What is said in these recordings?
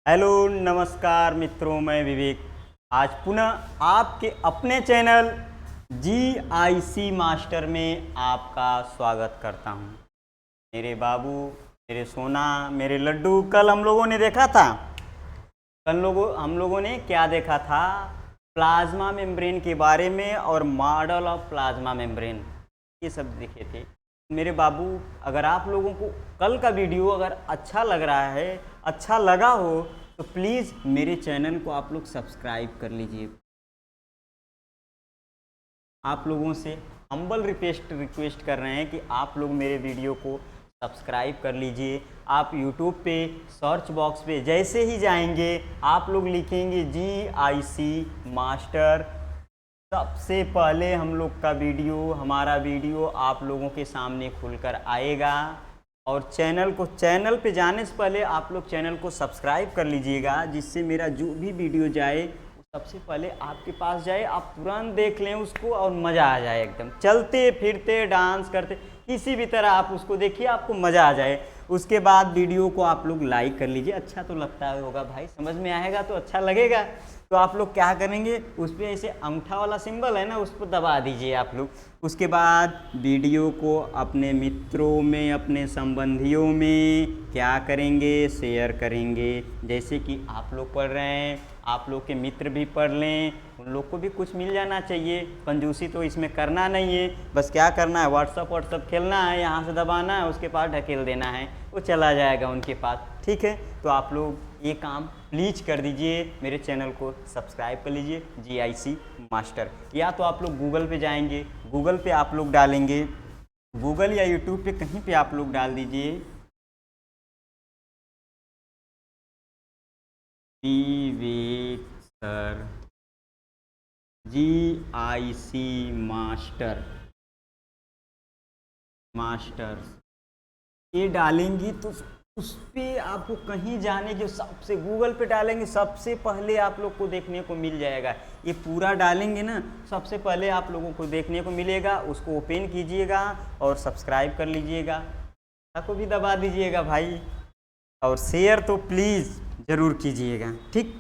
Hello नमस्कार मित्रों, मैं विवेक आज पुनः आपके अपने चैनल GIC मास्टर में आपका स्वागत करता हूं। मेरे बाबू, मेरे सोना, मेरे लड्डू, कल हम लोगों ने देखा था हम लोगों ने क्या देखा था? प्लाज्मा मेम्ब्रेन के बारे में और मॉडल ऑफ प्लाज्मा मेम्ब्रेन, ये सब देखे थे मेरे बाबू। अगर आप लोगों को कल का वीडियो अगर अच्छा लग रहा है, अच्छा लगा हो, तो प्लीज़ मेरे चैनल को आप लोग सब्सक्राइब कर लीजिए। आप लोगों से हम्बल रिक्वेस्ट कर रहे हैं कि आप लोग मेरे वीडियो को सब्सक्राइब कर लीजिए। आप YouTube पे सर्च बॉक्स पे जैसे ही जाएंगे, आप लोग लिखेंगे GIC मास्टर, सबसे पहले हम लोग का वीडियो, हमारा वीडियो आप लोगों के सामने खुलकर आएगा। और चैनल पे जाने से पहले आप लोग चैनल को सब्सक्राइब कर लीजिएगा, जिससे मेरा जो भी वीडियो जाए वो सबसे पहले आपके पास जाए, आप तुरंत देख लें उसको और मज़ा आ जाए। एकदम चलते फिरते डांस करते किसी भी तरह आप उसको देखिए, आपको मज़ा आ जाए। उसके बाद वीडियो को आप लोग लाइक कर लीजिए। अच्छा तो लगता होगा भाई, समझ में आएगा तो अच्छा लगेगा। तो आप लोग क्या करेंगे, उस पर ऐसे अंगूठा वाला सिंबल है ना, उस पर दबा दीजिए आप लोग। उसके बाद वीडियो को अपने मित्रों में, अपने संबंधियों में क्या करेंगे, शेयर करेंगे। जैसे कि आप लोग पढ़ रहे हैं, आप लोग के मित्र भी पढ़ लें, उन लोग को भी कुछ मिल जाना चाहिए। कंजूसी तो इसमें करना नहीं है, बस क्या करना है, व्हाट्सअप खेलना है, यहाँ से दबाना है, उसके पास ढकेल देना है, वो चला जाएगा उनके पास। ठीक है, तो आप लोग ये काम प्लीज़ कर दीजिए, मेरे चैनल को सब्सक्राइब कर लीजिए GIC मास्टर। या तो आप लोग गूगल पे जाएंगे, गूगल पे आप लोग डालेंगे, गूगल या यूट्यूब पे कहीं पे आप लोग डाल दीजिए विवेक सर GIC मास्टर, ये डालेंगी तो उस पर आपको कहीं जाने के, सबसे गूगल पे डालेंगे सबसे पहले आप लोग को देखने को मिल जाएगा। ये पूरा डालेंगे ना, सबसे पहले आप लोगों को देखने को मिलेगा। उसको ओपन कीजिएगा और सब्सक्राइब कर लीजिएगा, को भी दबा दीजिएगा भाई, और शेयर तो प्लीज़ ज़रूर कीजिएगा। ठीक,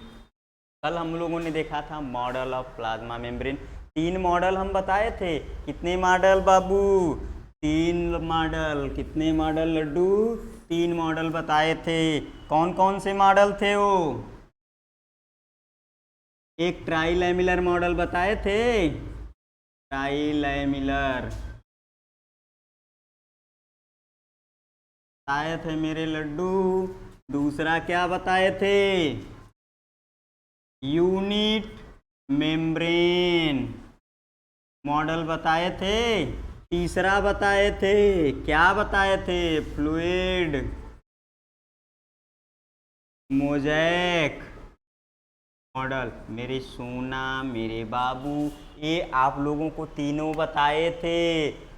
कल हम लोगों ने देखा था model of plasma membrane. 3 model हम बताए थे। कितने मॉडल बाबू? 3 मॉडल। कितने मॉडल लड्डू? 3 मॉडल बताए थे। कौन कौन से मॉडल थे वो? एक ट्राइलैमिलर मॉडल बताए थे, ट्राइलैमिलर बताए थे मेरे लड्डू। दूसरा क्या बताए थे? यूनिट मेम्ब्रेन मॉडल बताए थे। तीसरा बताए थे, क्या बताए थे? Fluid mosaic model. मेरे सोना, मेरे बाबू, ये आप लोगों को तीनों बताए थे।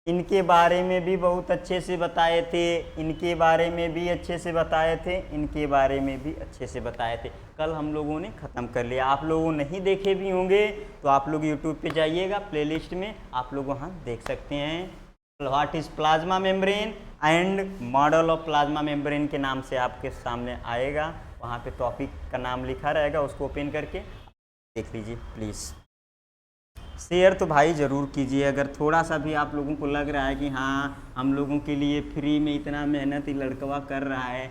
इनके बारे में भी बहुत अच्छे से बताए थे, इनके बारे में भी अच्छे से बताए थे, इनके बारे में भी अच्छे से बताए थे। कल हम लोगों ने ख़त्म कर लिया। आप लोगों नहीं देखे भी होंगे तो आप लोग YouTube पे जाइएगा, प्लेलिस्ट में आप लोग वहाँ देख सकते हैं। What is plasma membrane and model of plasma membrane के नाम से आपके सामने आएगा। वहाँ पे टॉपिक का नाम लिखा रहेगा, उसको ओपन करके देख लीजिए प्लीज़। शेयर तो भाई ज़रूर कीजिए। अगर थोड़ा सा भी आप लोगों को लग रहा है कि हाँ, हम लोगों के लिए फ्री में इतना मेहनत ही लड़कवा कर रहा है,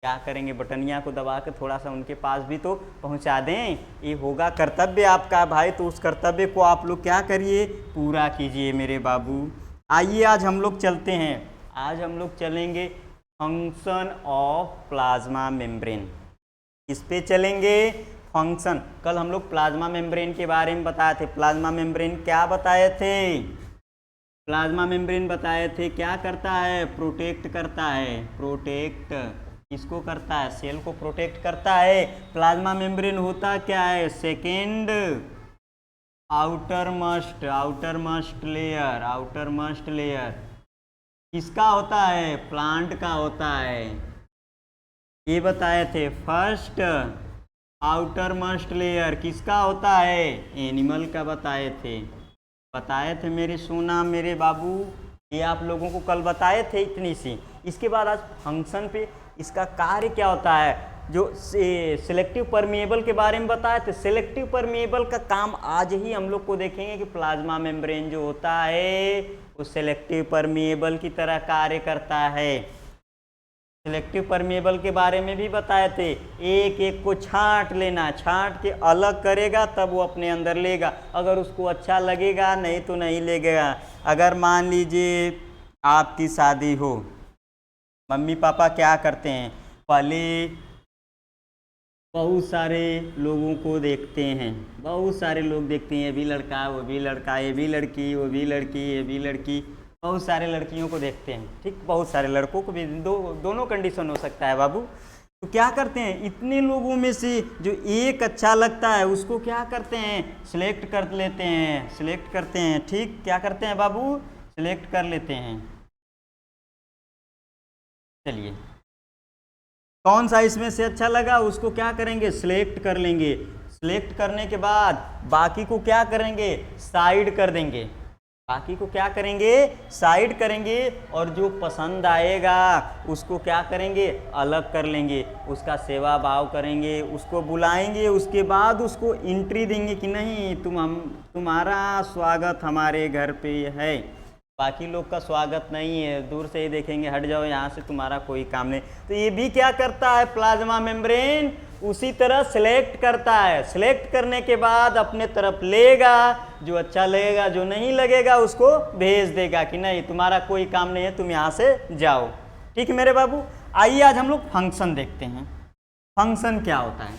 क्या करेंगे, बटनिया को दबा के थोड़ा सा उनके पास भी तो पहुंचा दें। ये होगा कर्तव्य आपका भाई, तो उस कर्तव्य को आप लोग क्या करिए, पूरा कीजिए मेरे बाबू। आइए आज हम लोग चलते हैं। आज हम लोग चलेंगे फंक्शन ऑफ प्लाज्मा मेम्ब्रेन। इस पे चलेंगे फंक्शन। कल हम लोग प्लाज्मा मेम्ब्रेन के बारे में बताए थे। प्लाज्मा मेम्ब्रेन क्या बताए थे? प्लाज्मा मेम्ब्रेन बताए थे क्या करता है? प्रोटेक्ट करता है। प्रोटेक्ट किसको करता है? सेल को प्रोटेक्ट करता है। प्लाज्मा मेम्ब्रेन होता क्या है? सेकेंड आउटर मस्ट लेयर किसका होता है? प्लांट का होता है। ये बताए थे। फर्स्ट आउटर मस्ट लेयर किसका होता है? एनिमल का बताए थे मेरे सोना, मेरे बाबू। ये आप लोगों को कल बताए थे इतनी सी। इसके बाद आज फंक्शन पे इसका कार्य क्या होता है। जो सिलेक्टिव परमिएबल के बारे में बताया थे, सिलेक्टिव परमिएबल का काम आज ही हम लोग को देखेंगे कि प्लाज्मा मेम्ब्रेन जो होता है वो सिलेक्टिव परमिएबल की तरह कार्य करता है। सिलेक्टिव परमिएबल के बारे में भी बताए थे, एक एक को छांट लेना, छांट के अलग करेगा तब वो अपने अंदर लेगा, अगर उसको अच्छा लगेगा नहीं तो नहीं लेगा। अगर मान लीजिए आपकी शादी हो, मम्मी पापा क्या करते हैं, पहले बहुत सारे लोगों को देखते हैं, बहुत सारे लोग देखते हैं, ये भी लड़का वो भी लड़का, ये भी लड़की वो भी लड़की ये भी लड़की, बहुत सारे लड़कियों को देखते हैं, ठीक, बहुत सारे लड़कों को भी, दोनों कंडीशन हो सकता है बाबू। तो क्या करते हैं, इतने लोगों में से जो एक अच्छा लगता है उसको क्या करते हैं, सिलेक्ट कर लेते हैं, सिलेक्ट करते हैं, ठीक, क्या करते हैं बाबू, सिलेक्ट कर लेते हैं। चलिए, कौन सा इसमें से अच्छा लगा उसको क्या करेंगे, सिलेक्ट कर लेंगे। सिलेक्ट करने के बाद बाकी को क्या करेंगे, साइड कर देंगे, बाकी को क्या करेंगे, साइड करेंगे, और जो पसंद आएगा उसको क्या करेंगे, अलग कर लेंगे, उसका सेवा भाव करेंगे, उसको बुलाएंगे, उसके बाद उसको एंट्री देंगे कि नहीं तुम्हारा स्वागत हमारे घर पे है। बाकी लोग का स्वागत नहीं है, दूर से ही देखेंगे, हट जाओ यहाँ से, तुम्हारा कोई काम नहीं। तो ये भी क्या करता है प्लाज्मा मेम्ब्रेन, उसी तरह सिलेक्ट करता है, सिलेक्ट करने के बाद अपने तरफ लेगा, जो अच्छा लगेगा, जो नहीं लगेगा उसको भेज देगा कि नहीं तुम्हारा कोई काम नहीं है, तुम यहाँ से जाओ। ठीक है मेरे बाबू, आइए आज हम लोग फंक्शन देखते हैं। फंक्शन क्या होता है,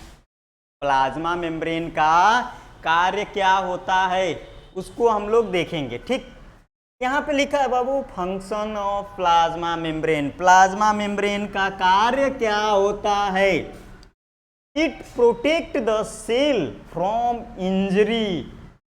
प्लाज्मा मेम्ब्रेन का कार्य क्या होता है उसको हम लोग देखेंगे। ठीक, यहाँ पे लिखा है बाबू function of plasma membrane. Plasma membrane का कार्य क्या होता है, it protect the cell from injury.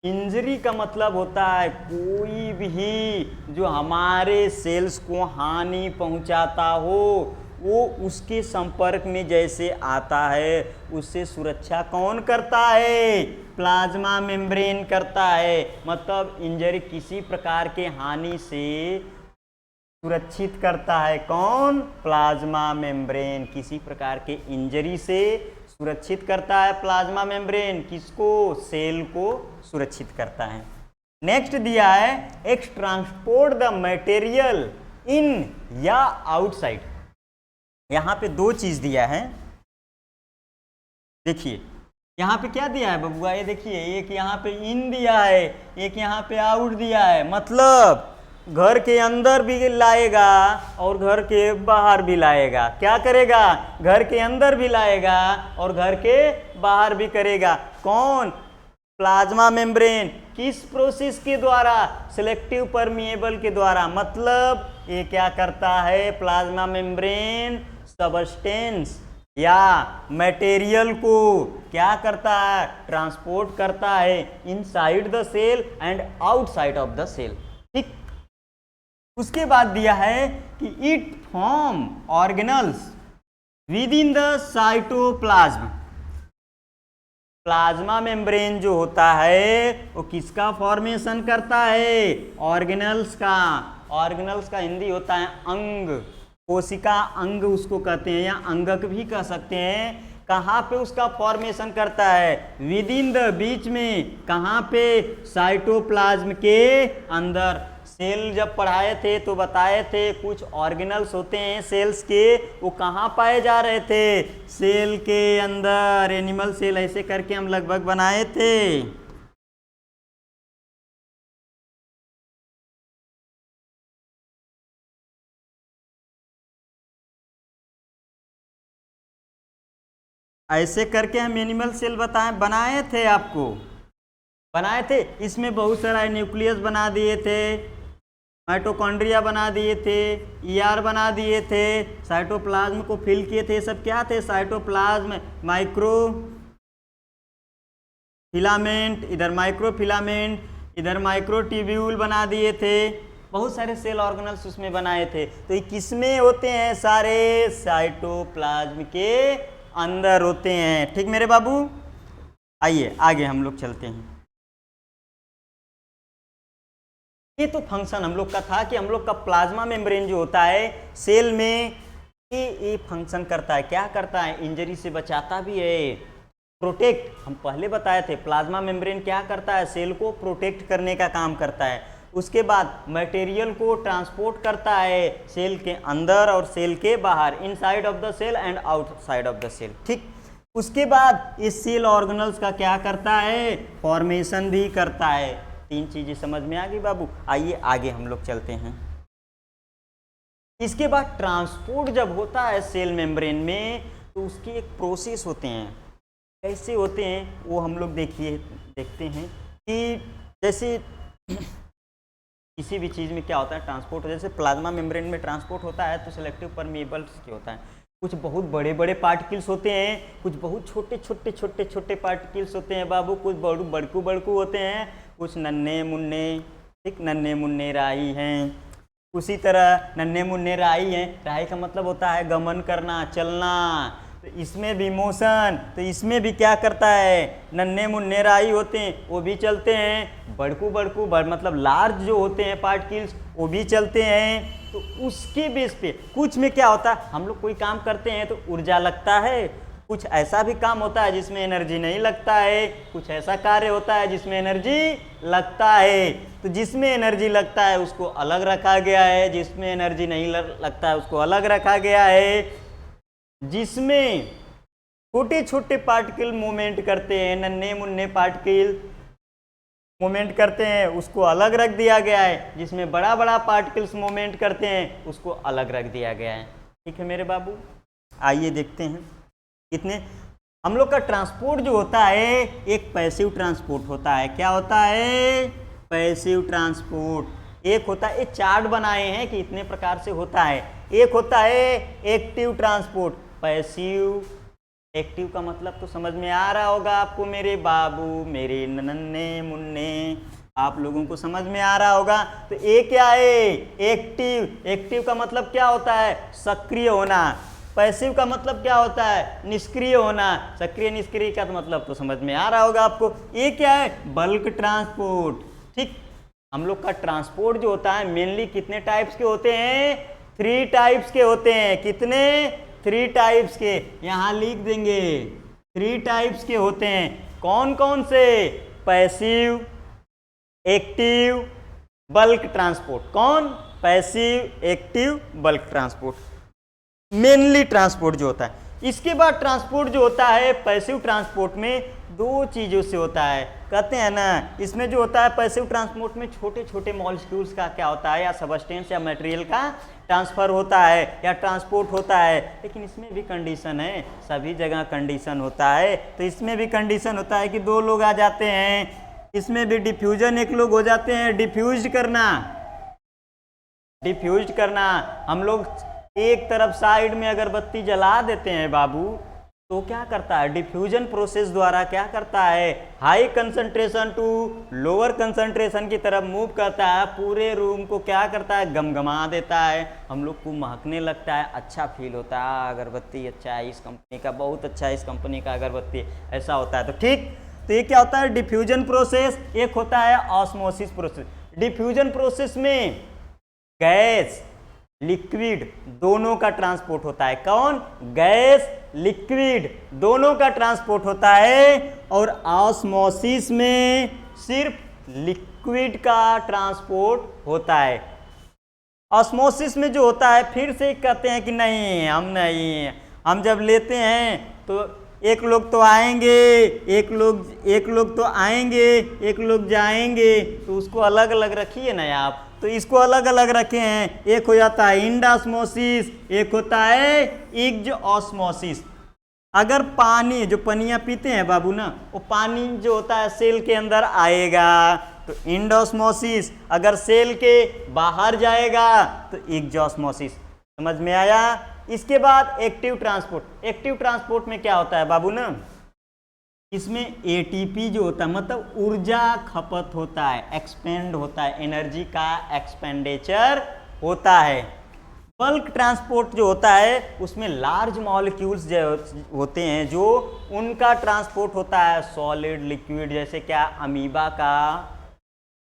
Injury का मतलब होता है कोई भी जो हमारे सेल्स को हानि पहुंचाता हो, वो उसके संपर्क में जैसे आता है उससे सुरक्षा कौन करता है, प्लाज्मा मेम्ब्रेन करता है। मतलब इंजरी, किसी प्रकार के हानि से सुरक्षित करता है कौन, प्लाज्मा मेम्ब्रेन। किसी प्रकार के इंजरी से सुरक्षित करता है प्लाज्मा मेम्ब्रेन, किसको, सेल को सुरक्षित करता है। नेक्स्ट दिया है x transport the material in या आउटसाइड। यहाँ पे दो चीज दिया है, देखिए यहाँ पे क्या दिया है बबुआ, ये देखिए, एक यहाँ पे इन दिया है, एक यहाँ पे आउट दिया है। मतलब घर के अंदर भी लाएगा और घर के बाहर भी लाएगा। क्या करेगा, घर के अंदर भी लाएगा और घर के बाहर भी करेगा। कौन, प्लाज्मा मेम्ब्रेन। किस प्रोसेस के द्वारा, सिलेक्टिव परमिएबल के द्वारा। मतलब ये क्या करता है, प्लाज्मा मेम्ब्रेन सबस्टेंस या मटेरियल को क्या करता है, ट्रांसपोर्ट करता है inside the cell and outside of the cell. ठीक, उसके बाद दिया है कि it form organelles within the cytoplasm. Plasma membrane जो होता है वो किसका फॉर्मेशन करता है, ऑर्गेनल्स का। ऑर्गेनल्स का हिंदी होता है अंग, कोशिका अंग उसको कहते हैं, या अंगक भी कह सकते हैं। कहाँ पे उसका फॉर्मेशन करता है, विद इन द, बीच में, कहाँ पे, साइटोप्लाज्म के अंदर। सेल जब पढ़ाए थे तो बताए थे कुछ ऑर्गेनल्स होते हैं सेल्स के, वो कहाँ पाए जा रहे थे, सेल के अंदर। एनिमल सेल ऐसे करके हम लगभग बनाए थे। ऐसे करके हम एनिमल सेल बनाए थे, आपको बनाए थे। इसमें बहुत सारा न्यूक्लियस बना दिए थे, माइटोकॉन्ड्रिया बना दिए थे, ईआर बना दिए थे, साइटोप्लाज्म को फिल किए थे। सब क्या थे, साइटोप्लाज्म, माइक्रो फिलामेंट, इधर माइक्रो फिलामेंट, इधर माइक्रोट्यूब्यूल बना दिए थे। बहुत सारे सेल ऑर्गेनल्स उसमें बनाए थे। तो ये किसमें होते हैं, सारे साइटोप्लाज्म के अंदर होते हैं। ठीक मेरे बाबू, आइए आगे हम लोग चलते हैं। ये तो फंक्शन हम लोग का था कि हम लोग का प्लाज्मा मेम्ब्रेन जो होता है सेल में ये फंक्शन करता है, क्या करता है, इंजरी से बचाता भी है, प्रोटेक्ट। हम पहले बताए थे प्लाज्मा मेम्ब्रेन क्या करता है, सेल को प्रोटेक्ट करने का काम करता है। उसके बाद मटेरियल को ट्रांसपोर्ट करता है सेल के अंदर और सेल के बाहर, inside of the cell and outside of the cell, ठीक। उसके बाद इस सेल ऑर्गेनल्स का क्या करता है, फॉर्मेशन भी करता है। 3 चीजें समझ में आ गई बाबू। आइए आगे हम लोग चलते हैं। इसके बाद ट्रांसपोर्ट जब होता है सेल मेम्ब्रेन में तो उसकी एक प्रोसेस होते हैं, कैसे होते हैं वो हम लोग देखते हैं कि जैसे किसी भी चीज़ में क्या होता है ट्रांसपोर्ट, जैसे प्लाज्मा मेम्ब्रेन में ट्रांसपोर्ट होता है तो सेलेक्टिव परमिएबल्स के होता है, कुछ बहुत बड़े बड़े पार्टिकल्स होते हैं, कुछ बहुत छोटे छोटे पार्टिकल्स होते हैं बाबू, कुछ बड़कू बड़कू होते हैं, कुछ नन्हे मुन्ने, ठीक, नन्हे मुन्ने राही हैं। उसी तरह नन्हे मुन्ने राही हैं, राही का मतलब होता है गमन करना, चलना, तो इसमें भी मोशन, तो इसमें भी क्या करता है, नन्हे मुन्ने राही होते हैं वो भी चलते हैं, बड़कू मतलब लार्ज जो होते हैं पार्टिकल्स वो भी चलते हैं। तो उसके बेस पे कुछ में क्या होता है, हम लोग कोई काम करते हैं तो ऊर्जा लगता है, कुछ ऐसा भी काम होता है जिसमें एनर्जी नहीं लगता है, कुछ ऐसा कार्य होता है जिसमें एनर्जी लगता है। तो जिसमें एनर्जी लगता है उसको अलग रखा गया है, जिसमें एनर्जी नहीं लगता है उसको अलग रखा गया है। जिसमें छोटे छोटे पार्टिकल मूवमेंट करते हैं, नन्हे मुन्ने पार्टिकल मूवमेंट करते हैं उसको अलग रख दिया गया है, जिसमें बड़ा बड़ा पार्टिकल्स मूवमेंट करते हैं उसको अलग रख दिया गया है। ठीक है मेरे बाबू, आइए देखते हैं कितने हम लोग का ट्रांसपोर्ट जो होता है एक पैसिव ट्रांसपोर्ट होता है। क्या होता है, पैसिव ट्रांसपोर्ट। एक होता है, ये चार्ट बनाए हैं कि इतने प्रकार से होता है। एक होता है एक्टिव ट्रांसपोर्ट, पैसिव। एक्टिव का मतलब तो समझ में आ रहा होगा आपको मेरे बाबू, मेरे नन्हे मुन्ने, आप लोगों को समझ में आ रहा होगा। तो ये क्या है, एक्टिव। एक्टिव का मतलब क्या होता है, सक्रिय होना। पैसिव का मतलब क्या होता है, निष्क्रिय होना। सक्रिय निष्क्रिय का मतलब तो समझ में आ रहा होगा आपको। ये क्या है, बल्क ट्रांसपोर्ट। ठीक, हम लोग का ट्रांसपोर्ट जो होता है मेनली कितने टाइप्स के होते हैं, 3 टाइप्स के होते हैं। कितने, 3 टाइप्स के, यहाँ लिख देंगे 3 टाइप्स के होते हैं। कौन कौन से, पैसिव, एक्टिव, बल्क ट्रांसपोर्ट। कौन, passive, active, bulk transport, mainly transport जो होता है। इसके बाद ट्रांसपोर्ट जो होता है पैसिव ट्रांसपोर्ट में 2 चीज़ों से होता है। कहते हैं ना, इसमें जो होता है पैसिव ट्रांसपोर्ट में छोटे छोटे मॉलिक्यूल्स का क्या होता है, या सबस्टेंस या मटेरियल का ट्रांसफर होता है या ट्रांसपोर्ट होता है। लेकिन इसमें भी कंडीशन है, सभी जगह कंडीशन होता है। तो इसमें भी कंडीशन होता है कि 2 लोग आ जाते हैं। इसमें भी डिफ्यूजन, एक लोग हो जाते हैं डिफ्यूज करना। डिफ्यूज करना, हम लोग एक तरफ साइड में अगरबत्ती जला देते हैं बाबू, तो क्या करता है, डिफ्यूजन प्रोसेस द्वारा क्या करता है, high concentration to lower concentration की तरफ मूव करता है। पूरे रूम को क्या करता है, गमगमा देता है, हम लोग को महकने लगता है, अच्छा फील होता है, अगरबत्ती अच्छा है इस कंपनी का, बहुत अच्छा है इस कंपनी का अगरबत्ती, ऐसा होता है। तो ठीक, तो ये क्या होता है, डिफ्यूजन प्रोसेस। एक होता है ऑस्मोसिस प्रोसेस। डिफ्यूजन प्रोसेस में गैस लिक्विड दोनों का ट्रांसपोर्ट होता है। कौन, गैस लिक्विड दोनों का ट्रांसपोर्ट होता है। और ऑस्मोसिस में सिर्फ लिक्विड का ट्रांसपोर्ट होता है। ऑस्मोसिस में जो होता है, फिर से कहते हैं कि नहीं, हम जब लेते हैं तो एक लोग तो आएंगे, एक लोग तो आएंगे, एक लोग जाएंगे, तो उसको अलग अलग रखिए ना आप। तो इसको अलग अलग रखे हैं, एक हो जाता है इंडास्मोसिस, एक होता है इग्ज ऑस्मोसिस। अगर पानी, जो पनिया पीते हैं बाबू ना, वो पानी जो होता है सेल के अंदर आएगा तो इंडोस्मोसिस, अगर सेल के बाहर जाएगा तो इग्जॉस्मोसिस। समझ में आया। इसके बाद एक्टिव ट्रांसपोर्ट। एक्टिव ट्रांसपोर्ट में क्या होता है बाबू ना, इसमें एटीपी जो होता है मतलब ऊर्जा खपत होता है, एक्सपेंड होता है, एनर्जी का एक्सपेंडिचर होता है। बल्क ट्रांसपोर्ट जो होता है उसमें लार्ज मॉलिक्यूल्स जो होते हैं, जो उनका ट्रांसपोर्ट होता है सॉलिड लिक्विड, जैसे क्या, अमीबा का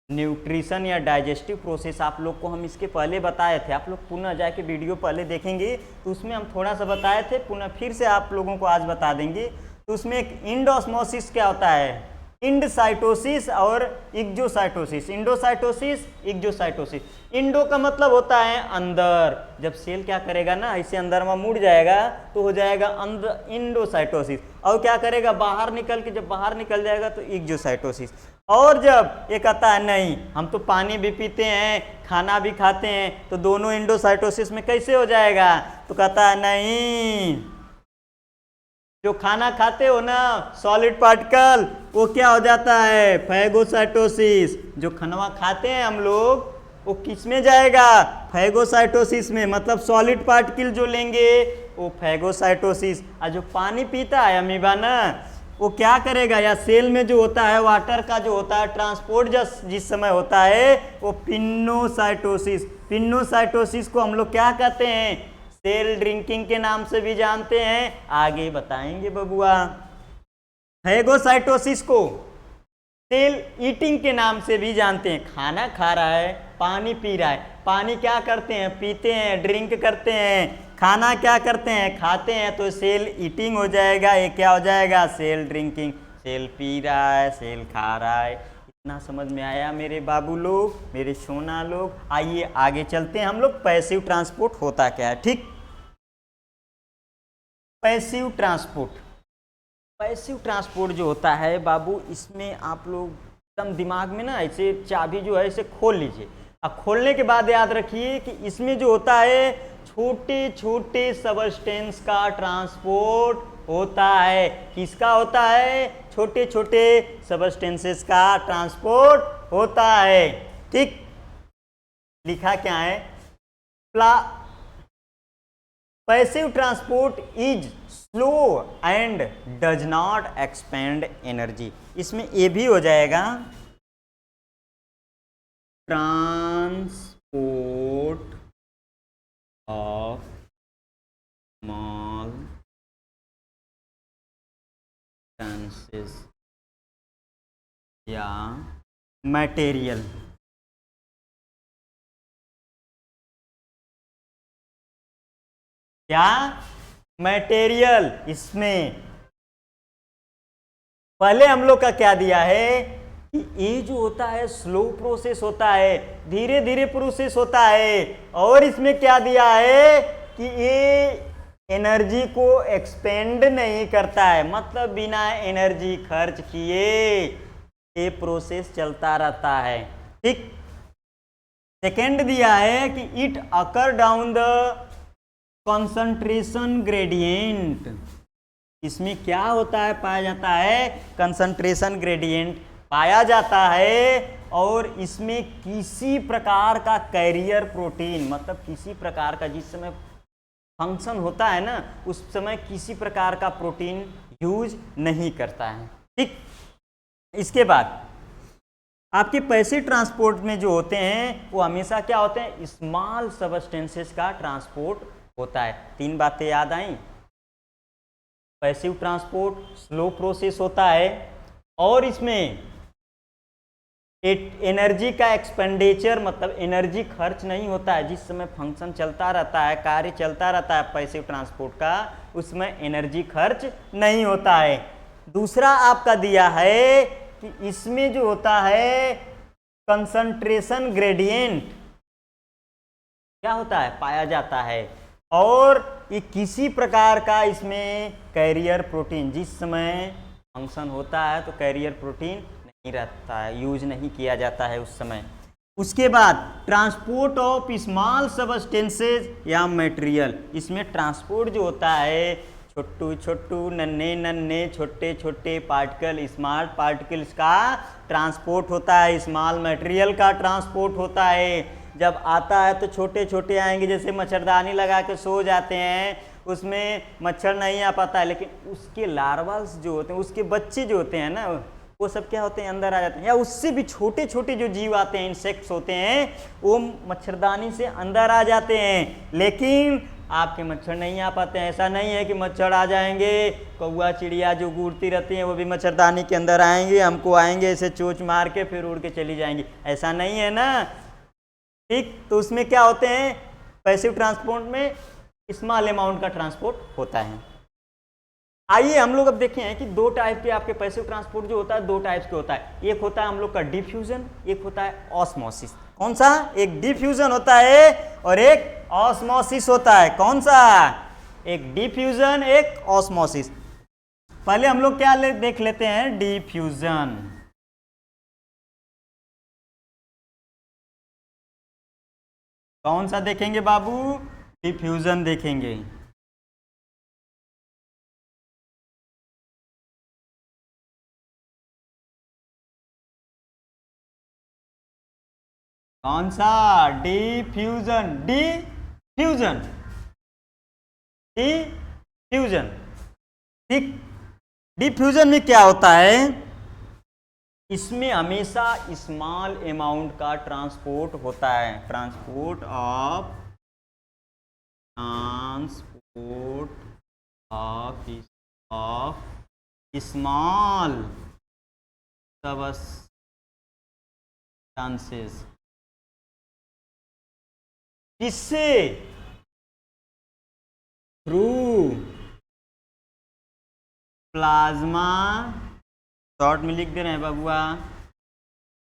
न्यूट्रिशन या डाइजेस्टिव प्रोसेस आप लोग को हम इसके पहले बताए थे, आप लोग पुनः जाके वीडियो पहले देखेंगे तो उसमें हम थोड़ा सा बताए थे, पुनः फिर से आप लोगों को आज बता देंगे। तो उसमें एक इंडोस्मोसिस क्या होता है, इंडसाइटोसिस और इक्जोसाइटोसिस, इंडोसाइटोसिस इक्जोसाइटोसिस। इंडो का मतलब होता है अंदर, जब सेल क्या करेगा ना ऐसे अंदर में मुड़ जाएगा तो हो जाएगा अंदर इंडोसाइटोसिस, और क्या करेगा बाहर निकल के, जब बाहर निकल जाएगा तो इक्जोसाइटोसिस। और जब ये कहता है नहीं हम तो पानी भी पीते हैं खाना भी खाते हैं तो दोनों इंडोसाइटोसिस में कैसे हो जाएगा, तो कहता है नहीं, जो खाना खाते हो ना सॉलिड पार्टिकल वो क्या हो जाता है फैगोसाइटोसिस, जो खाना खाते हैं हम लोग वो किस में जाएगा फैगोसाइटोसिस में, मतलब सॉलिड पार्टिकल जो लेंगे वो फैगोसाइटोसिस। और जो पानी पीता है अमीबा ना वो क्या करेगा, या सेल में जो होता है वाटर का जो होता है ट्रांसपोर्ट जिस समय होता है वो पिन्नोसाइटोसिस। पिन्नोसाइटोसिस को हम लोग क्या कहते हैं, सेल ड्रिंकिंग के नाम से भी जानते हैं, आगे बताएंगे बबुआ। फैगोसाइटोसिस को सेल ईटिंग के नाम से भी जानते हैं, खाना खा रहा है पानी पी रहा है, पानी क्या करते हैं पीते हैं ड्रिंक करते हैं, खाना क्या करते हैं खाते हैं, तो सेल ईटिंग हो जाएगा, ये क्या हो जाएगा सेल ड्रिंकिंग। सेल पी रहा है सेल खा रहा है। इतना समझ में आया मेरे बाबू लोग, मेरे सोना लोग। आइए आगे चलते हैं हम लोग, पैसिव ट्रांसपोर्ट होता क्या है। ठीक, पैसिव ट्रांसपोर्ट, पैसिव ट्रांसपोर्ट जो होता है बाबू, इसमें आप लोग एकदम दिमाग में ना ऐसे चाबी जो है इसे खोल लीजिए। अब खोलने के बाद याद रखिए कि इसमें जो होता है छोटे छोटे सबस्टेंस का ट्रांसपोर्ट होता है। किसका होता है, छोटे छोटे सबस्टेंसेस का ट्रांसपोर्ट होता है। ठीक, लिखा क्या है, passive transport is slow and does not expand energy. इसमें ये भी हो जाएगा ट्रांसपोर्ट ऑफ स्मॉल substances या मटेरियल। क्या मटेरियल, इसमें पहले हम लोग का क्या दिया है कि ये जो होता है स्लो प्रोसेस होता है, धीरे धीरे प्रोसेस होता है, और इसमें क्या दिया है कि ये एनर्जी को एक्सपेंड नहीं करता है, मतलब बिना एनर्जी खर्च किए ये प्रोसेस चलता रहता है। ठीक, सेकेंड दिया है कि it occur down the concentration gradient. इसमें क्या होता है, पाया जाता है कंसंट्रेशन ग्रेडियंट पाया जाता है, और इसमें किसी प्रकार का कैरियर प्रोटीन, मतलब किसी प्रकार का जिस समय फंक्शन होता है ना उस समय किसी प्रकार का प्रोटीन यूज नहीं करता है। ठीक, इसके बाद आपके पैसिव ट्रांसपोर्ट में जो होते हैं वो हमेशा क्या होते हैं, स्मॉल सबस्टेंसेस का ट्रांसपोर्ट होता है। तीन बातें याद आई, पैसिव ट्रांसपोर्ट स्लो प्रोसेस होता है, और इसमें एनर्जी का एक्सपेंडिचर, मतलब एनर्जी खर्च नहीं होता है। जिस समय फंक्शन चलता रहता है, कार्य चलता रहता है पैसिव ट्रांसपोर्ट का, उसमें एनर्जी खर्च नहीं होता है। दूसरा आपका दिया है कि इसमें जो होता है कंसंट्रेशन ग्रेडियंट क्या होता है, पाया जाता है, और ये किसी प्रकार का इसमें कैरियर प्रोटीन, जिस समय फंक्शन होता है तो कैरियर प्रोटीन नहीं रहता है, यूज नहीं किया जाता है उस समय। उसके बाद ट्रांसपोर्ट ऑफ स्मॉल सबस्टेंसेस या मटेरियल, इसमें ट्रांसपोर्ट जो होता है छोटू छोटू नन्हे नन्हे छोटे छोटे पार्टिकल, स्मॉल पार्टिकल्स का ट्रांसपोर्ट होता है, स्मॉल मटेरियल का ट्रांसपोर्ट होता है। जब आता है तो छोटे छोटे आएंगे, जैसे मच्छरदानी लगा के सो जाते हैं उसमें मच्छर नहीं आ पाता है, लेकिन उसके लार्वाल्स जो होते हैं, उसके बच्चे जो होते हैं ना, वो सब क्या होते हैं अंदर आ जाते हैं, या उससे भी छोटे छोटे जो जीव आते हैं, इंसेक्ट्स होते हैं, वो मच्छरदानी से अंदर आ जाते हैं। लेकिन आपके मच्छर नहीं आ पाते हैं। ऐसा नहीं है कि मच्छर आ जाएंगे, कौवा चिड़िया जो उड़ती रहती हैं वो भी मच्छरदानी के अंदर आएंगे, हमको आएंगे ऐसे चोंच मार के फिर उड़ के चली जाएंगी, ऐसा नहीं है ना। ठीक, तो उसमें क्या होते हैं, पैसिव ट्रांसपोर्ट में स्मॉल अमाउंट का ट्रांसपोर्ट होता है। आइए हम लोग अब देखें कि दो टाइप के आपके पैसिव ट्रांसपोर्ट जो होता है दो टाइप्स के होता है। एक होता है हम लोग का डिफ्यूजन, एक होता है ऑस्मोसिस। कौन सा? एक डिफ्यूजन होता है और एक ऑस्मोसिस होता है। कौन सा? एक डिफ्यूजन, एक ऑस्मोसिस। पहले हम लोग क्या देख लेते हैं, डिफ्यूजन। कौन सा देखेंगे बाबू? डिफ्यूजन देखेंगे। कौन सा? Diffusion, diffusion, diffusion. ठीक, डिफ्यूजन में क्या होता है, इसमें हमेशा स्मॉल अमाउंट का ट्रांसपोर्ट होता है, ट्रांसपोर्ट ऑफ स्मॉल सब्सटेंसेस, जिससे थ्रू प्लाज्मा, शॉर्ट में लिख दे रहे हैं बाबुआ,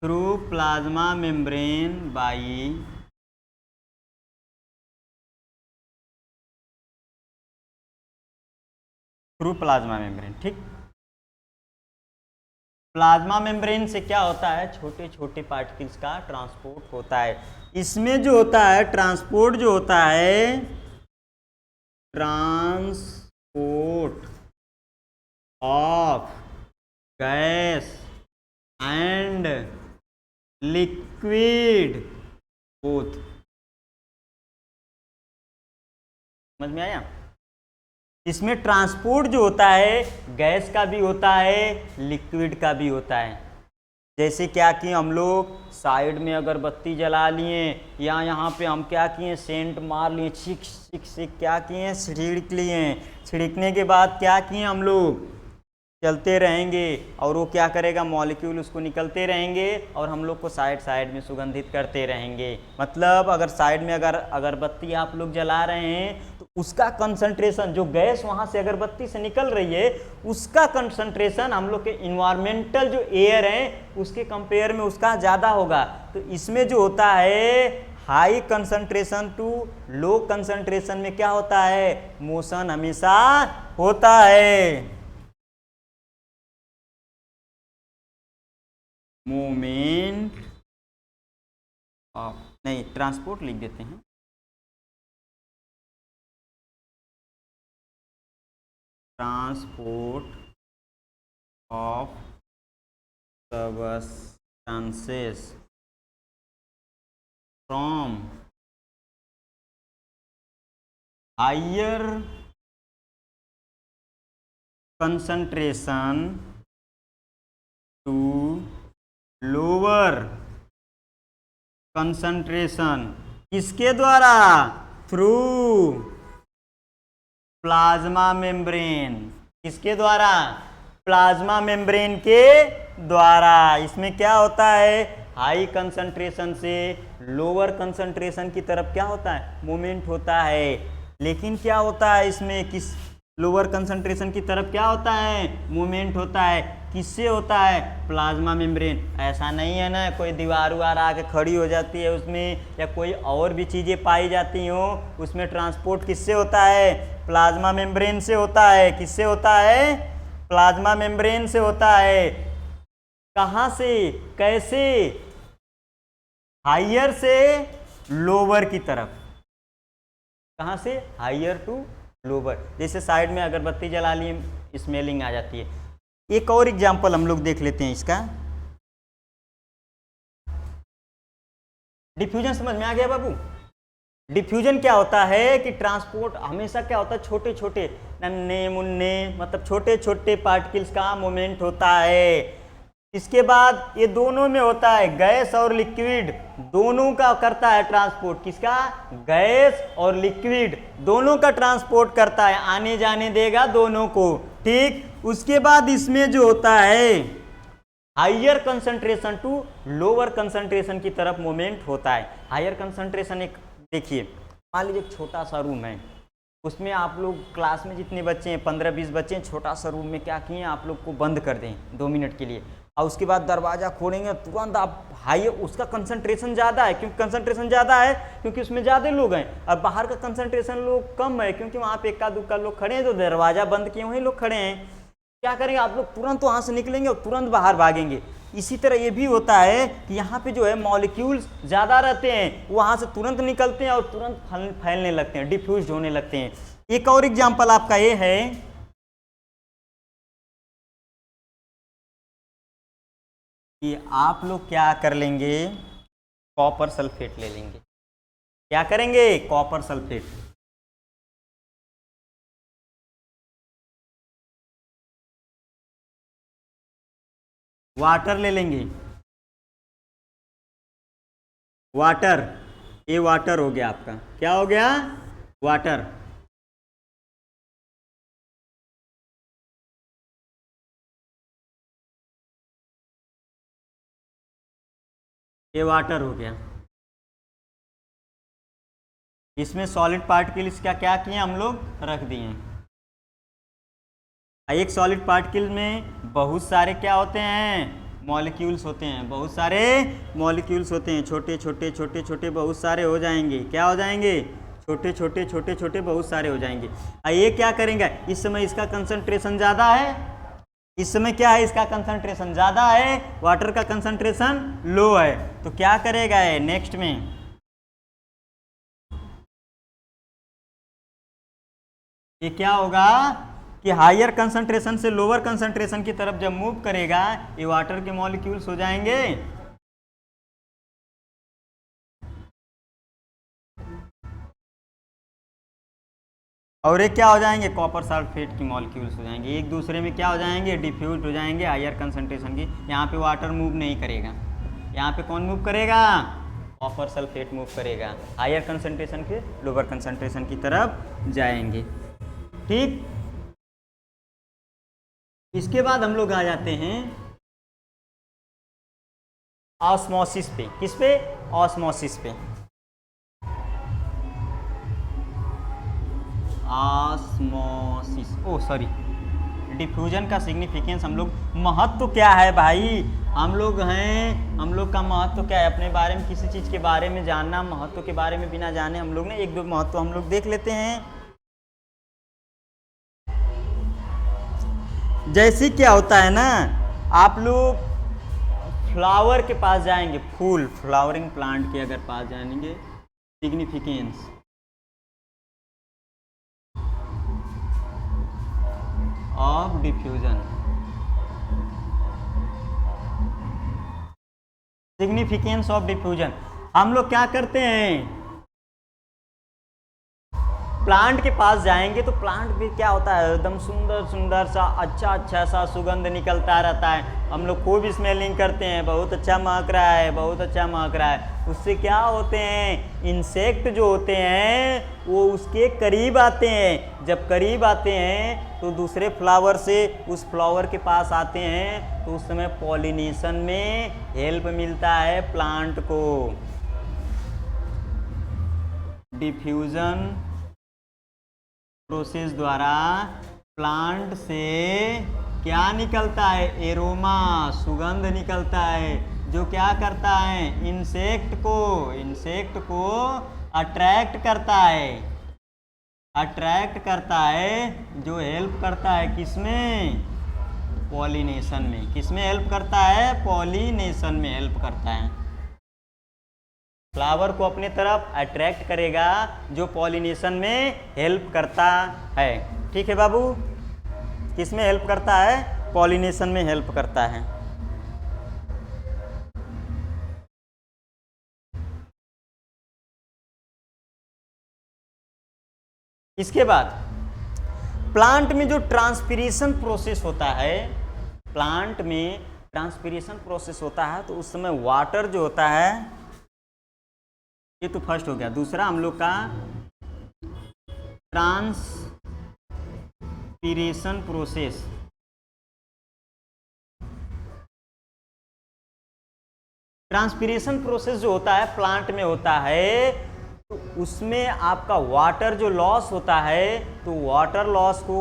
through plasma membrane by through plasma membrane. ठीक, प्लाज्मा मेम्ब्रेन से क्या होता है, छोटे छोटे पार्टिकल्स का ट्रांसपोर्ट होता है। इसमें जो होता है ट्रांसपोर्ट, जो होता है transport of gas and liquid both. समझ में आया? इसमें ट्रांसपोर्ट जो होता है गैस का भी होता है, लिक्विड का भी होता है। जैसे क्या किए हम लोग, साइड में अगरबत्ती जला लिए या यहाँ पे हम क्या किए, सेंट मार लिए, छिक छिक छिक क्या किए, छिड़क लिए। छिड़कने के बाद क्या किए हम लोग, चलते रहेंगे और वो क्या करेगा, मॉलिक्यूल उसको निकलते रहेंगे और हम लोग को साइड साइड में सुगंधित करते रहेंगे। मतलब अगर साइड में अगर अगरबत्ती आप लोग जला रहे हैं तो उसका कंसंट्रेशन, जो गैस वहाँ से अगरबत्ती से निकल रही है उसका कंसंट्रेशन हम लोग के इन्वायरमेंटल जो एयर है उसके कंपेयर में उसका ज़्यादा होगा। तो इसमें जो होता है high concentration to low concentration में क्या होता है, मोशन हमेशा होता है, मूवमेंट ऑफ, नहीं ट्रांसपोर्ट लिख देते हैं, transport of substances from higher concentration to lower concentration. किसके द्वारा? Through plasma membrane. किसके द्वारा? प्लाज्मा मेम्ब्रेन के द्वारा। इसमें क्या होता है, हाई कंसंट्रेशन से लोअर कंसंट्रेशन की तरफ क्या होता है, मूवमेंट होता है। लेकिन क्या होता है इसमें, किस लोअर कंसंट्रेशन की तरफ क्या होता है, मूवमेंट होता है। किससे होता है? Plasma membrane. ऐसा नहीं है ना कोई दीवार उवार आके खड़ी हो जाती है उसमें, या कोई और भी चीज़ें पाई जाती हो उसमें, ट्रांसपोर्ट किससे होता है, प्लाज्मा मेम्ब्रेन से होता है। किससे होता है? प्लाज्मा मेम्ब्रेन से होता है। कहाँ से, कैसे? हायर से लोअर की तरफ। कहाँ से? Higher to lower. जैसे साइड में अगरबत्ती जला लिए, स्मेलिंग आ जाती है। एक और एग्जांपल हम लोग देख लेते हैं इसका। डिफ्यूजन समझ में आ गया बाबू? डिफ्यूजन क्या होता है कि ट्रांसपोर्ट हमेशा क्या होता है, छोटे छोटे नन्हे मुन्ने मतलब छोटे छोटे पार्टिकल्स का मूवमेंट होता है। इसके बाद ये दोनों में होता है गैस और लिक्विड, दोनों का करता है ट्रांसपोर्ट। किसका? गैस और लिक्विड दोनों का ट्रांसपोर्ट करता है, आने जाने देगा दोनों को। ठीक, उसके बाद इसमें जो होता है higher concentration to lower concentration की तरफ मूवमेंट होता है। हायर कंसंट्रेशन एक देखिए, मान लीजिए एक छोटा सा रूम है, उसमें आप लोग क्लास में जितने बच्चे हैं 15-20 बच्चे हैं, छोटा सा रूम में क्या किए आप लोग को बंद कर दें 2 मिनट के लिए, और उसके बाद दरवाज़ा खोलेंगे तुरंत आप हाई, उसका कंसंट्रेशन ज़्यादा है, क्योंकि कंसंट्रेशन ज़्यादा है क्योंकि उसमें ज़्यादा लोग हैं, और बाहर का कंसंट्रेशन लोग कम है क्योंकि वहाँ पे इक्का दुक्का लोग खड़े हैं, तो दरवाज़ा बंद किए वहीं लोग खड़े हैं। क्या करेंगे आप लोग? तुरंत वहाँ से निकलेंगे और तुरंत बाहर भागेंगे। इसी तरह ये भी होता है कि यहाँ पे जो है मॉलिक्यूल्स ज़्यादा रहते हैं, वहाँ से तुरंत निकलते हैं और तुरंत फैलने लगते हैं, डिफ्यूज होने लगते हैं। एक और एग्जाम्पल आपका ये है कि आप लोग क्या कर लेंगे, कॉपर सल्फेट ले लेंगे। क्या करेंगे? Copper sulphate. वाटर ले लेंगे, वाटर, ये वाटर हो गया आपका, क्या हो गया? वाटर। ये वाटर हो गया। इसमें सॉलिड पार्टिकल्स क्या क्या किए हम लोग? रख दिए। एक सॉलिड पार्टिकल में बहुत सारे क्या होते हैं? मॉलिक्यूल्स होते हैं, बहुत सारे मॉलिक्यूल्स होते हैं, छोटे छोटे छोटे छोटे बहुत सारे हो जाएंगे। क्या हो जाएंगे? छोटे छोटे छोटे छोटे बहुत सारे हो जाएंगे। ये क्या करेंगे? इस समय इसका कंसंट्रेशन ज़्यादा है, इस समय क्या है? इसका कंसंट्रेशन ज़्यादा है, वाटर का कंसंट्रेशन लो है, तो क्या करेगा है नेक्स्ट में? ये क्या होगा कि हायर कंसंट्रेशन से लोअर कंसंट्रेशन की तरफ जब मूव करेगा, ये वाटर के मॉलिक्यूल्स हो जाएंगे और ये क्या हो जाएंगे? कॉपर सल्फेट की मॉलिक्यूल्स हो जाएंगे, एक दूसरे में क्या हो जाएंगे? डिफ्यूज हो जाएंगे हायर कंसंट्रेशन की। यहाँ पे वाटर मूव नहीं करेगा, यहाँ पे कौन मूव करेगा? कॉपर सल्फेट मूव करेगा, हायर कंसंट्रेशन के लोअर कंसंट्रेशन की तरफ जाएंगे। ठीक, इसके बाद हम लोग आ जाते हैं ऑस्मोसिस पे। किस पे? ऑस्मोसिस पे। ऑस्मोसिस, ओ सॉरी, डिफ्यूजन का सिग्निफिकेंस हम लोग, महत्व क्या है भाई? हम लोग हैं, हम लोग का महत्व क्या है? अपने बारे में, किसी चीज़ के बारे में जानना, महत्व के बारे में बिना जाने हम लोग ने एक दो महत्व हम लोग देख लेते हैं। जैसे क्या होता है ना, आप लोग फ्लावर के पास जाएंगे, फूल, फ्लावरिंग प्लांट के अगर पास जाएंगे, significance of diffusion, significance of diffusion. हम लोग क्या करते हैं? प्लांट के पास जाएंगे तो प्लांट भी क्या होता है? एकदम सुंदर सुंदर सा, अच्छा अच्छा सा सुगंध निकलता रहता है, हम लोग खूब स्मेलिंग करते हैं, बहुत अच्छा महक रहा है, बहुत अच्छा महक रहा है। उससे क्या होते हैं? इंसेक्ट जो होते हैं वो उसके करीब आते हैं, जब करीब आते हैं तो दूसरे फ्लावर से उस फ्लावर के पास आते हैं, तो उस समय पॉलिनेशन में हेल्प मिलता है प्लांट को। डिफ्यूजन प्रोसेस द्वारा प्लांट से क्या निकलता है? एरोमा, सुगंध निकलता है, जो क्या करता है? इंसेक्ट को अट्रैक्ट करता है, अट्रैक्ट करता है, जो हेल्प करता है किसमें? पॉलिनेशन में। किसमें हेल्प करता है? पॉलिनेशन में हेल्प करता है। फ्लावर को अपने तरफ अट्रैक्ट करेगा, जो पॉलिनेशन में हेल्प करता है। ठीक है बाबू, किस में हेल्प करता है? पॉलिनेशन में हेल्प करता है। इसके बाद प्लांट में जो ट्रांसपिरेशन प्रोसेस होता है, प्लांट में ट्रांसपीरेशन प्रोसेस होता है तो उस समय वाटर जो होता है, ये तो फर्स्ट हो गया। दूसरा हम लोग का ट्रांसपीरेशन प्रोसेस, ट्रांसपीरेशन प्रोसेस जो होता है प्लांट में होता है, तो उसमें आपका वाटर जो लॉस होता है, तो वाटर लॉस को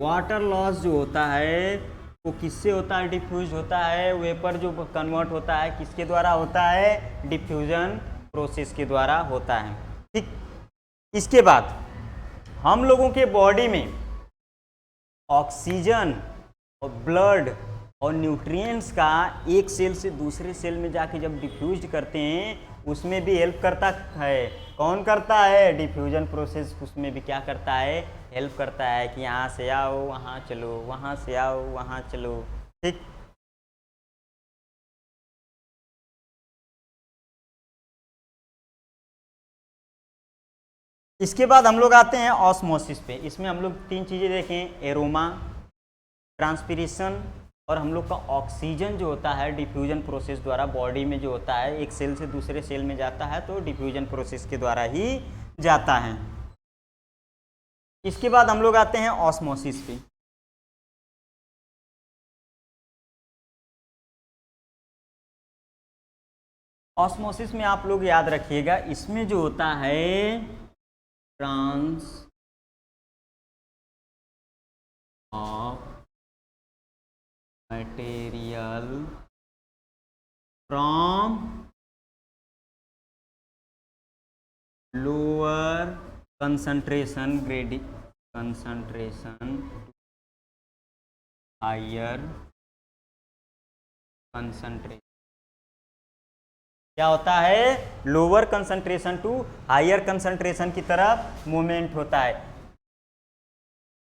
वाटर लॉस जो होता है वो किससे होता है? डिफ्यूज होता है। वेपर जो कन्वर्ट होता है किसके द्वारा होता है? डिफ्यूजन प्रोसेस के द्वारा होता है। ठीक, इसके बाद हम लोगों के बॉडी में ऑक्सीजन और ब्लड और न्यूट्रिएंट्स का एक सेल से दूसरे सेल में जाके जब डिफ्यूज करते हैं उसमें भी हेल्प करता है। कौन करता है? डिफ्यूजन प्रोसेस उसमें भी क्या करता है? हेल्प करता है कि यहाँ से आओ वहाँ चलो, वहाँ से आओ वहाँ चलो। ठीक, इसके बाद हम लोग आते हैं ऑस्मोसिस पे। इसमें हम लोग तीन चीज़ें देखें, एरोमा, ट्रांसपीरेशन और हम लोग का ऑक्सीजन जो होता है डिफ्यूजन प्रोसेस द्वारा बॉडी में जो होता है एक सेल से दूसरे सेल में जाता है तो डिफ्यूजन प्रोसेस के द्वारा ही जाता है। इसके बाद हम लोग आते हैं ऑस्मोसिस पे। ऑस्मोसिस में आप लोग याद रखिएगा, इसमें जो होता है trans of material from lower concentration gradient concentration higher concentration, क्या होता है? Lower concentration to higher concentration की तरफ मूवमेंट होता है।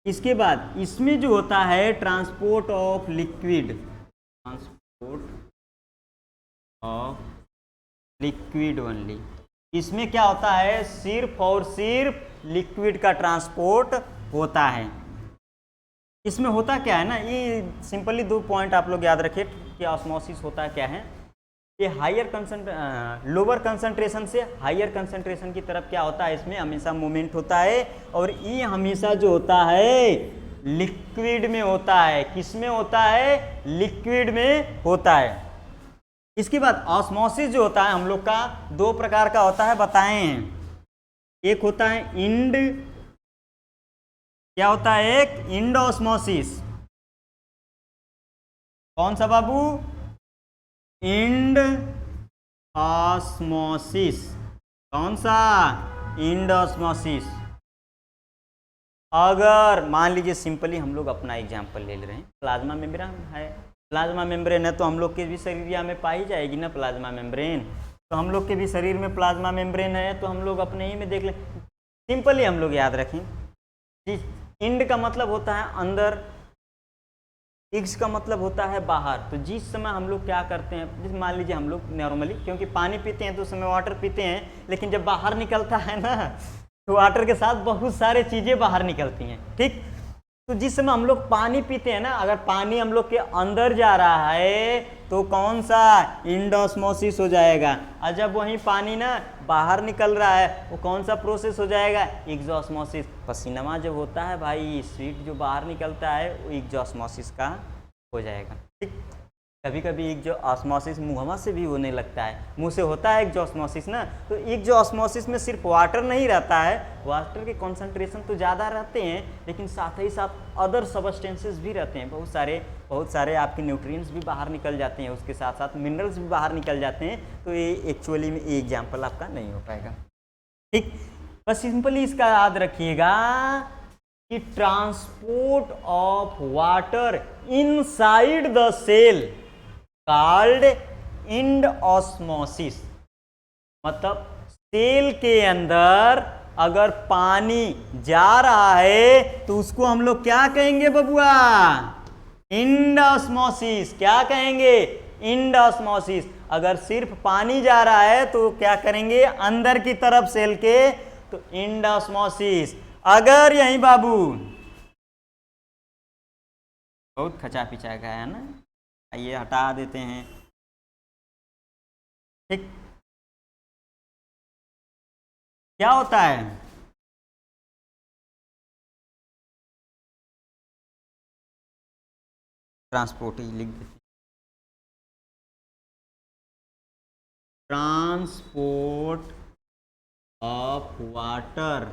इसके बाद इसमें जो होता है transport of liquid, transport of liquid only. इसमें क्या होता है? सिर्फ और सिर्फ लिक्विड का ट्रांसपोर्ट होता है। इसमें होता क्या है ना, ये सिंपली दो पॉइंट आप लोग याद रखिए कि ऑस्मोसिस होता क्या है। ये लोअर कंसंट्रेशन से हायर कंसंट्रेशन की तरफ क्या होता है? इसमें हमेशा मूवमेंट होता है और ये हमेशा जो होता है लिक्विड में होता है। किस में होता है? लिक्विड में होता है। इसके बाद ऑस्मोसिस जो होता है हम लोग का दो प्रकार का होता है, बताएं। एक होता है इंड, क्या होता है? एक इंड ऑस्मोसिस। कौन सा बाबू? End osmosis. कौन सा? Endosmosis. अगर मान लीजिए सिंपली हम लोग अपना एग्जांपल ले रहे हैं, प्लाज्मा मेम्ब्रेन है। प्लाज्मा मेम्ब्रेन है तो हम लोग के भी शरीर में पाई जाएगी ना प्लाज्मा मेम्ब्रेन। तो हम लोग के भी शरीर में प्लाज्मा मेम्ब्रेन है तो हम लोग अपने ही में देख लें। सिंपली हम लोग याद रखें, इंड का मतलब होता है अंदर, इग्स का मतलब होता है बाहर। तो जिस समय हम लोग क्या करते हैं, जैसे मान लीजिए हम लोग नॉर्मली क्योंकि पानी पीते हैं तो उस समय वाटर पीते हैं, लेकिन जब बाहर निकलता है ना तो वाटर के साथ बहुत सारे चीज़ें बाहर निकलती हैं। ठीक, तो जिस समय हम लोग पानी पीते हैं ना, अगर पानी हम लोग के अंदर जा रहा है तो कौन सा? इंडोस्मोसिस हो जाएगा। और जब वही पानी ना बाहर निकल रहा है वो कौन सा प्रोसेस हो जाएगा? एक्सोस्मोसिस। पसीना जब होता है भाई, स्वीट जो बाहर निकलता है वो एक्सोस्मोसिस का हो जाएगा। ठीक, कभी कभी एक्सोस्मोसिस मुंहमा से भी होने लगता है, मुंह से होता है एक्सोस्मोसिस ना। तो एक्सोस्मोसिस में सिर्फ वाटर नहीं रहता है, वाटर के कॉन्सेंट्रेशन तो ज़्यादा रहते हैं लेकिन साथ ही साथ अदर सबस्टेंसेस भी रहते हैं। बहुत सारे आपके न्यूट्रिएंट्स भी बाहर निकल जाते हैं, उसके साथ साथ मिनरल्स भी बाहर निकल जाते हैं। तो ये एक्चुअली में एग्जाम्पल आपका नहीं हो पाएगा। ठीक, बस सिंपली इसका याद रखिएगा कि transport of water inside the cell called endosmosis. मतलब सेल के अंदर अगर पानी जा रहा है तो उसको हम लोग क्या कहेंगे बबुआ? इंडोस्मोसिस। क्या कहेंगे? इंडोस्मोसिस। अगर सिर्फ पानी जा रहा है तो क्या करेंगे? अंदर की तरफ सेल के, तो इंडोस्मोसिस। अगर यही बाबू बहुत खचा पिचा गया है ना, आइए हटा देते हैं। ठीक, क्या होता है? ट्रांसपोर्ट ही लिख देते, transport of water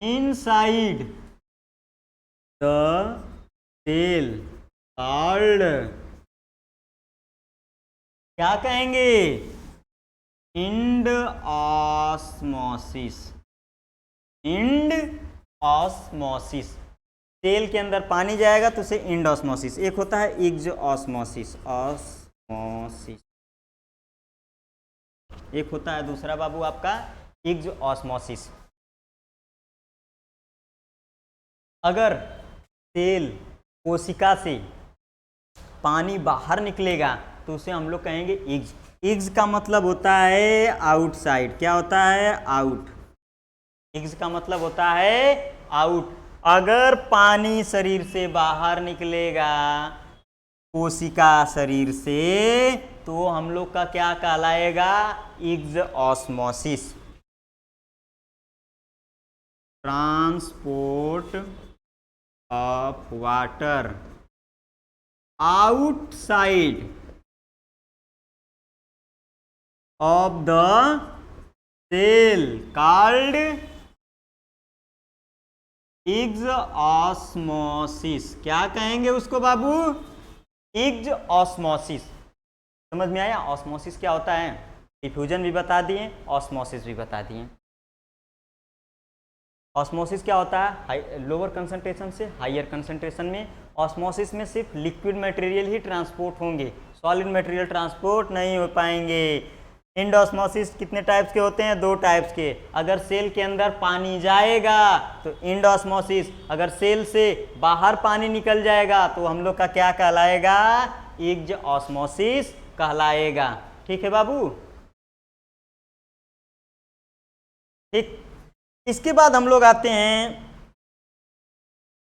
inside the cell called, क्या कहेंगे? Endosmosis. Endosmosis, cell के अंदर पानी जाएगा तो उसे इंड ऑस्मोसिस। एक होता है इग्ज ऑस्मोसिस, ऑस्मोसिस एक होता है, दूसरा बाबू आपका इग्ज ऑस्मोसिस। अगर सेल कोशिका से पानी बाहर निकलेगा तो उसे हम लोग कहेंगे इग्ज। इग्ज का मतलब होता है आउटसाइड। क्या होता है? आउट। इग्ज का मतलब होता है आउट। अगर पानी शरीर से बाहर निकलेगा, कोशिका शरीर से, तो हम लोग का क्या कहलाएगा? Exosmosis. Transport of water outside of the cell called exosmosis. क्या कहेंगे उसको बाबू? इग्ज ऑस्मोसिस। समझ में आया? ऑस्मोसिस क्या होता है? डिफ्यूजन भी बता दिए, ऑस्मोसिस भी बता दिए। ऑस्मोसिस क्या होता है? लोअर कंसंट्रेशन से हायर कंसंट्रेशन में। ऑस्मोसिस में सिर्फ लिक्विड मटेरियल ही ट्रांसपोर्ट होंगे, सॉलिड मटेरियल ट्रांसपोर्ट नहीं हो पाएंगे। इंड ऑस्मोसिस कितने टाइप्स के होते हैं? 2 टाइप्स के। अगर सेल के अंदर पानी जाएगा तो इंड ऑस्मोसिस, अगर सेल से बाहर पानी निकल जाएगा तो हम लोग का क्या कहलाएगा? इग्ज ऑस्मोसिस कहलाएगा। ठीक है बाबू? ठीक, इसके बाद हम लोग आते हैं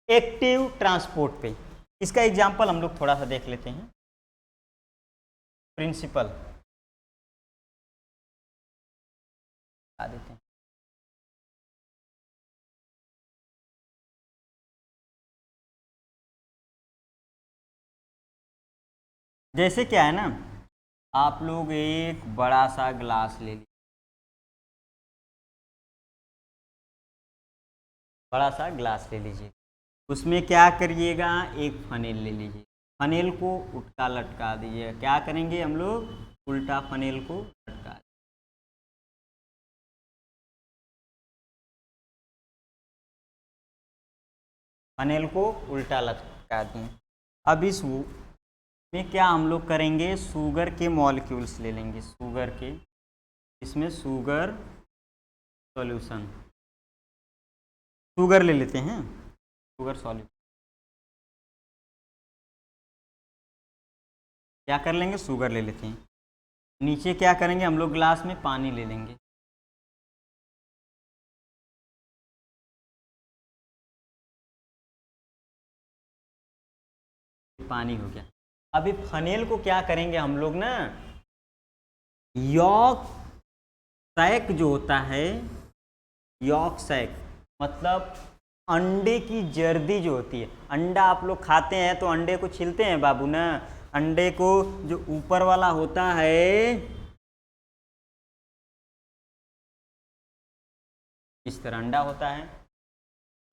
एक्टिव ट्रांसपोर्ट पे। इसका एग्जांपल हम लोग थोड़ा सा देख लेते हैं। प्रिंसिपल बता देते हैं। जैसे क्या है ना, आप लोग एक बड़ा सा ग्लास ले लीजिए, बड़ा सा ग्लास ले लीजिए। उसमें क्या करिएगा? एक फनेल ले लीजिए, फनेल को उल्टा लटका दीजिए। क्या करेंगे हम लोग? उल्टा फनेल को लटका, फनेल को उल्टा लटका दें। अब इस में क्या हम लोग करेंगे? शुगर के मॉलिक्यूल्स ले लेंगे, शुगर के, इसमें शुगर सॉल्यूशन, शुगर ले लेते हैं, शुगर सॉल्यूशन। क्या कर लेंगे? शुगर ले लेते हैं। नीचे क्या करेंगे हम लोग? ग्लास में पानी ले लेंगे। पानी हो गया। अभी फनेल को क्या करेंगे हम लोग ना, यॉक सैक जो होता है, यॉक सैक मतलब अंडे की जर्दी जो होती है। अंडा आप लोग खाते हैं तो अंडे को छीलते हैं बाबू ना। अंडे को जो ऊपर वाला होता है, इस तरह अंडा होता है,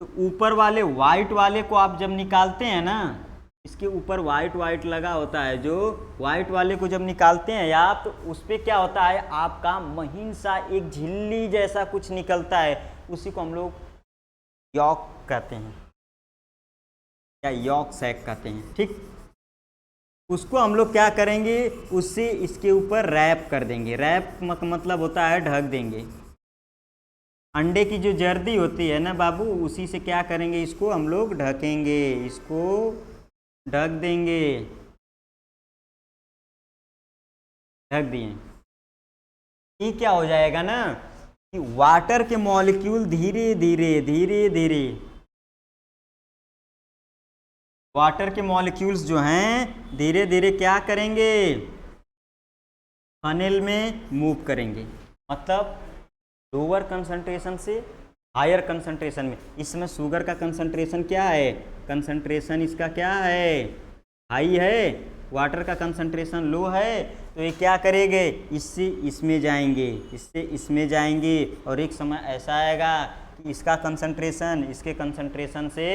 तो ऊपर वाले वाइट वाले को आप जब निकालते हैं ना, इसके ऊपर वाइट वाइट लगा होता है, जो वाइट वाले को जब निकालते हैं आप, तो उस पर क्या होता है? आपका महीन सा एक झिल्ली जैसा कुछ निकलता है, उसी को हम लोग यॉक कहते हैं, या यॉक सैक कहते हैं। ठीक, उसको हम लोग क्या करेंगे? उससे इसके ऊपर रैप कर देंगे। रैप मतलब होता है ढक देंगे। अंडे की जो जर्दी होती है ना बाबू, उसी से क्या करेंगे? इसको हम लोग ढकेंगे, इसको ढक देंगे, ढक दिए। ये क्या हो जाएगा ना कि वाटर के मॉलिक्यूल धीरे धीरे धीरे धीरे वाटर के मॉलिक्यूल्स जो हैं धीरे धीरे क्या करेंगे, फनेल में मूव करेंगे, मतलब लोअर कंसंट्रेशन से हायर कंसंट्रेशन में। इसमें शुगर का कंसंट्रेशन क्या है, कंसंट्रेशन इसका क्या है, हाई है, वाटर का कंसंट्रेशन लो है, तो ये क्या करेंगे, इससे इसमें जाएंगे, इससे इसमें जाएंगे, और एक समय ऐसा आएगा कि इसका कंसंट्रेशन इसके कंसंट्रेशन से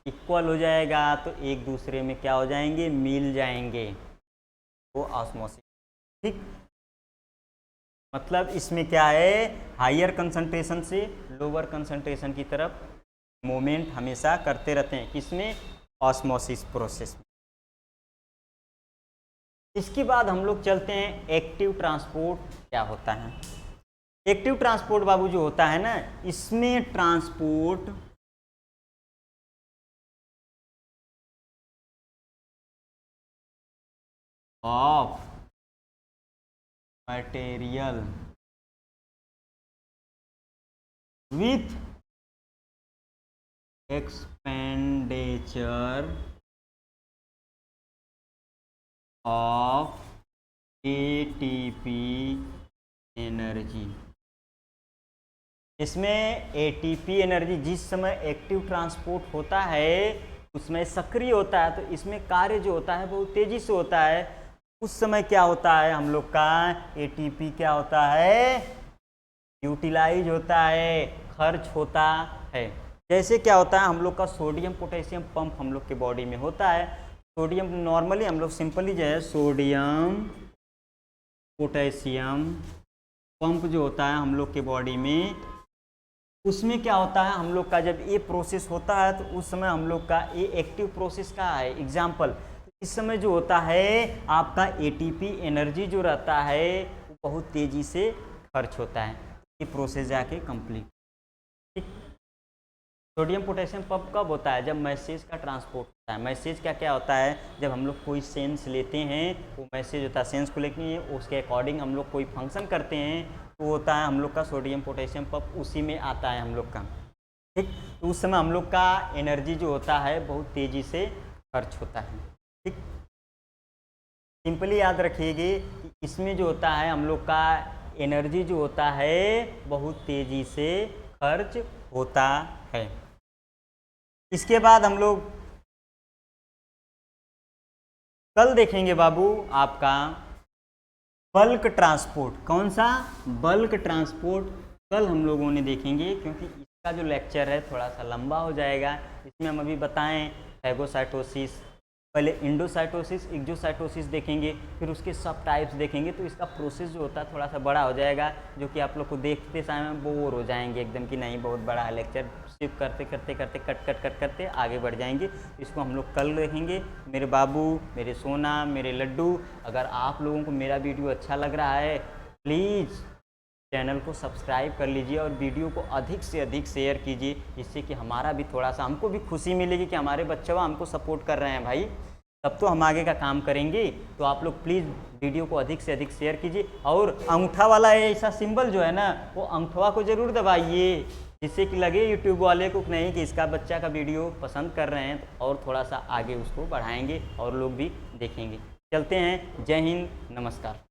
इक्वल हो जाएगा, तो एक दूसरे में क्या हो जाएंगे, मिल जाएंगे, वो ऑस्मोसिस। ठीक, मतलब इसमें क्या है, हायर कंसंट्रेशन से लोअर कंसंट्रेशन की तरफ मूवमेंट हमेशा करते रहते हैं, किसमें, ऑस्मोसिस प्रोसेस में। इसके बाद हम लोग चलते हैं एक्टिव ट्रांसपोर्ट क्या होता है। एक्टिव ट्रांसपोर्ट बाबू जो होता है ना, इसमें transport of material with expenditure of ATP energy. इसमें एटीपी एनर्जी जिस समय एक्टिव ट्रांसपोर्ट होता है उसमें सक्रिय होता है, तो इसमें कार्य जो होता है बहुत तेजी से होता है। उस समय क्या होता है, हम लोग का एटीपी क्या होता है, यूटिलाइज होता है, खर्च होता है। जैसे क्या होता है, हम लोग का सोडियम पोटेशियम पंप हम लोग के बॉडी में होता है। सोडियम नॉर्मली हम लोग सिंपली जो है सोडियम पोटेशियम पंप जो होता है हम लोग के बॉडी में, उसमें क्या होता है, हम लोग का जब ये प्रोसेस होता है तो उस समय हम लोग का ये एक्टिव प्रोसेस का है एग्जाम्पल। इस समय जो होता है आपका एटीपी एनर्जी जो रहता है वो बहुत तेज़ी से खर्च होता है, ये प्रोसेस जाके कंप्लीट। ठीक, सोडियम पोटेशियम पंप कब होता है, जब मैसेज का ट्रांसपोर्ट होता है। मैसेज क्या क्या होता है, जब हम लोग कोई सेंस लेते हैं, वो मैसेज होता है, सेंस को लेके उसके अकॉर्डिंग हम लोग कोई फंक्शन करते हैं, तो होता है हम लोग का सोडियम पोटेशियम पंप, उसी में आता है हम लोग का। ठीक, तो उस समय हम लोग का एनर्जी जो होता है बहुत तेज़ी से खर्च होता है। ठीक, सिंपली याद रखिएगा कि इसमें जो होता है हम लोग का एनर्जी जो होता है बहुत तेज़ी से खर्च होता है। इसके बाद हम लोग कल देखेंगे बाबू आपका बल्क ट्रांसपोर्ट। कौन सा, बल्क ट्रांसपोर्ट कल हम लोगों ने देखेंगे, क्योंकि इसका जो लेक्चर है थोड़ा सा लंबा हो जाएगा। इसमें हम अभी बताएं फैगोसाइटोसिस, पहले इंडोसाइटोसिस, एक्सोसाइटोसिस देखेंगे, फिर उसके सब टाइप्स देखेंगे, तो इसका प्रोसेस जो होता है थोड़ा सा बड़ा हो जाएगा, जो कि आप लोग को देखते समय बोर हो जाएंगे एकदम कि नहीं बहुत बड़ा है लेक्चर, सिर्फ करते करते करते कट करते आगे बढ़ जाएंगे। इसको हम लोग कल देखेंगे। मेरे बाबू, मेरे सोना, मेरे लड्डू, अगर आप लोगों को मेरा वीडियो अच्छा लग रहा है प्लीज़ चैनल को सब्सक्राइब कर लीजिए और वीडियो को अधिक से अधिक शेयर कीजिए, जिससे कि हमारा भी थोड़ा सा, हमको भी खुशी मिलेगी कि हमारे बच्चे हमको सपोर्ट कर रहे हैं भाई, तब तो हम आगे का काम करेंगे। तो आप लोग प्लीज़ वीडियो को अधिक से अधिक शेयर कीजिए, और अंगूठा वाला ऐसा सिंबल जो है ना, वो अंगूठा को ज़रूर दबाइए, जिससे कि लगे यूट्यूब वाले को नहीं कि इसका बच्चा का वीडियो पसंद कर रहे हैं, और थोड़ा सा आगे उसको बढ़ाएंगे और लोग भी देखेंगे। चलते हैं, जय हिंद, नमस्कार।